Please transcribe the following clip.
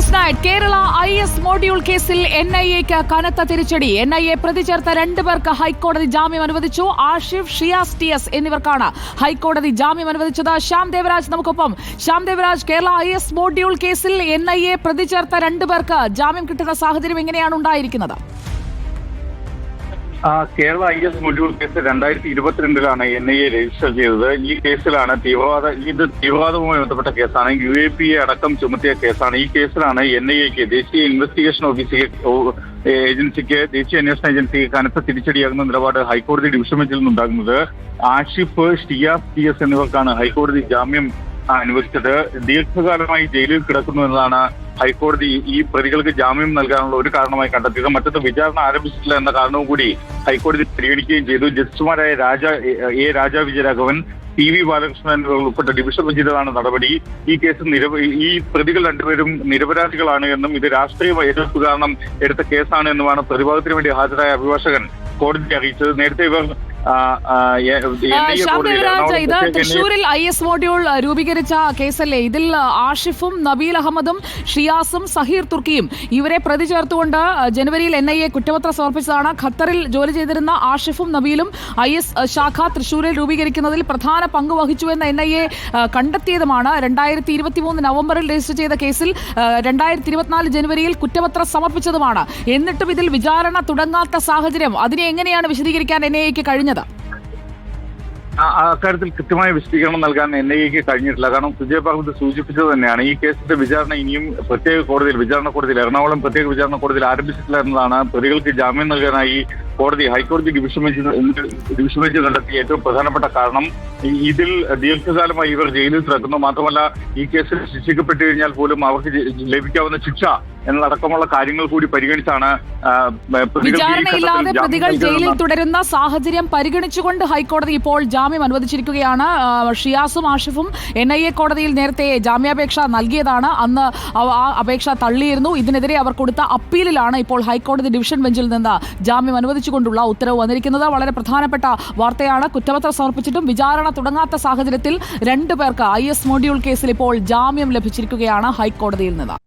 News night. Kerala IS module കേസിൽ NIAക്ക് കനത്ത തിരിച്ചടി. NIA പ്രതി ചേർത്ത 2 പേർക്ക് ഹൈക്കോടതി ജാമ്യം അനുവദിച്ചു. ആഷിഫ്, ഷിയാസ് TS എന്നിവർക്കാണ് ഹൈക്കോടതി ജാമ്യം അനുവദിച്ചത്. ശ്യാം ദേവരാജ് നമുക്കൊപ്പം. ശ്യാം ദേവരാജ്, കേരള IS മോഡ്യൂൾ കേസിൽ NIA പ്രതി ചേർത്ത 2 പേർക്ക് ജാമ്യം കിട്ടുന്ന സാഹചര്യം എങ്ങനെയാണ് ഉണ്ടായിരിക്കുന്നത്? Kerala IS module case 2022 NIA register ചെയ്തത്. ഈ കേസിലാണ് തീവ്രവാദവുമായി ബന്ധപ്പെട്ട കേസാണ്. UAP അടക്കം ചുമത്തിയ കേസാണ്. ഈ കേസിലാണ് NIAക്ക് ദേശീയ ഇൻവെസ്റ്റിഗേഷൻ ഏജൻസിക്ക് ദേശീയ അന്വേഷണ ഏജൻസിക്ക് കനത്ത തിരിച്ചടിയാകുന്ന നിലപാട് ഹൈക്കോടതി ഡിവിഷൻ ബെഞ്ചിൽ നിന്നുണ്ടാകുന്നത്. ആഷിഫ്, ഷിയാസ് TS എന്നിവർക്കാണ് ഹൈക്കോടതി ജാമ്യം അനുവദിച്ചത്. ദീർഘകാലമായി ജയിലിൽ കിടക്കുന്നു എന്നതാണ് ഹൈക്കോടതി ഈ പ്രതികൾക്ക് ജാമ്യം നൽകാനുള്ള ഒരു കാരണമായി കണ്ടെത്തിയത്. മറ്റൊന്ന്, വിചാരണ ആരംഭിച്ചിട്ടില്ല എന്ന കാരണവും കൂടി ഹൈക്കോടതി പരിഗണിക്കുകയും ചെയ്തു. ജസ്റ്റിസുമാരായ രാജാ വിജയരാഘവൻ, PV ബാലകൃഷ്ണൻ എന്നിവർ ഉൾപ്പെട്ട ഡിവിഷൻ ബെഞ്ചിലാണ് നടപടി. ഈ കേസ് ഈ പ്രതികൾ 2 പേരും നിരപരാധികളാണ് എന്നും ഇത് രാഷ്ട്രീയ എതിർപ്പ് കാരണം എടുത്ത കേസാണ് എന്നുമാണ് പ്രതിഭാഗത്തിന് വേണ്ടി ഹാജരായ അഭിഭാഷകൻ കോടതിയെ അറിയിച്ചത്. നേരത്തെ ഇവർ ഇത് തൃശൂരിൽ IS മോഡ്യൂൾ രൂപീകരിച്ച കേസല്ലേ? ഇതിൽ ആഷിഫും നബീൽ അഹമ്മദും ഷിയാസും സഹീർ തുർക്കിയും ഇവരെ പ്രതി ചേർത്തുകൊണ്ട് ജനുവരിയിൽ NIA കുറ്റപത്രം സമർപ്പിച്ചതാണ്. ഖത്തറിൽ ജോലി ചെയ്തിരുന്ന ആഷിഫും നബീലും IS ശാഖ തൃശൂരിൽ രൂപീകരിക്കുന്നതിൽ പ്രധാന പങ്ക് വഹിച്ചുവെന്ന് NIA കണ്ടെത്തിയതുമാണ്. 2023 നവംബറിൽ രജിസ്റ്റർ ചെയ്ത കേസിൽ 2024 ജനുവരിയിൽ കുറ്റപത്രം സമർപ്പിച്ചതുമാണ്. എന്നിട്ടും ഇതിൽ വിചാരണ തുടങ്ങാത്ത സാഹചര്യം, അതിനെ എങ്ങനെയാണ് വിശദീകരിക്കാൻ NIAക്ക് കഴിഞ്ഞത്? അക്കാര്യത്തിൽ കൃത്യമായ വിശദീകരണം നൽകാൻ NIAക്ക് കഴിഞ്ഞിട്ടില്ല. കാരണം സുജയ് ഭാഗവത് സൂചിപ്പിച്ചത് തന്നെയാണ്, ഈ കേസിന്റെ വിചാരണ ഇനിയും വിചാരണ കോടതിയിൽ എറണാകുളം പ്രത്യേക വിചാരണ കോടതിയിൽ ആരംഭിച്ചിട്ടില്ല എന്നതാണ് പ്രതികൾക്ക് ജാമ്യം നൽകാനായി ഹൈക്കോടതി ഡിവിഷൻ ബെഞ്ച് കണ്ടെത്തിയ ഏറ്റവും പ്രധാനപ്പെട്ട കാരണം. ഇതിൽ ദീർഘകാലമായി ഇവർ ജയിലിൽ കിടക്കുന്നു. മാത്രമല്ല, ഈ കേസിൽ ശിക്ഷിക്കപ്പെട്ടു കഴിഞ്ഞാൽ പോലും അവർക്ക് ലഭിക്കാവുന്ന ശിക്ഷ എന്നതടക്കമുള്ള കാര്യങ്ങൾ കൂടി പരിഗണിച്ചാണ് വിചാരണയില്ലാതെ പ്രതികൾ ജയിലിൽ തുടരുന്ന സാഹചര്യം പരിഗണിച്ചുകൊണ്ട് ഹൈക്കോടതി ഇപ്പോൾ ജാമ്യം അനുവദിച്ചിരിക്കുകയാണ്. ഷിയാസും ആഷിഫും NIA കോടതിയിൽ നേരത്തെ ജാമ്യാപേക്ഷ നൽകിയതാണ്. അന്ന് ആ അപേക്ഷ തള്ളിയിരുന്നു. ഇതിനെതിരെ അവർ കൊടുത്ത അപ്പീലിലാണ് ഇപ്പോൾ ഹൈക്കോടതി ഡിവിഷൻ ബെഞ്ചിൽ നിന്ന് ജാമ്യം അനുവദിച്ചുകൊണ്ടുള്ള ഉത്തരവ് വന്നിരിക്കുന്നത്. വളരെ പ്രധാനപ്പെട്ട വാർത്തയാണ്. കുറ്റപത്രം സമർപ്പിച്ചിട്ടും വിചാരണ തുടങ്ങാത്ത സാഹചര്യത്തിൽ 2 പേർക്ക് IS മോഡ്യൂൾ കേസിൽ ഇപ്പോൾ ജാമ്യം ലഭിച്ചിരിക്കുകയാണ് ഹൈക്കോടതിയിൽ നിന്ന്.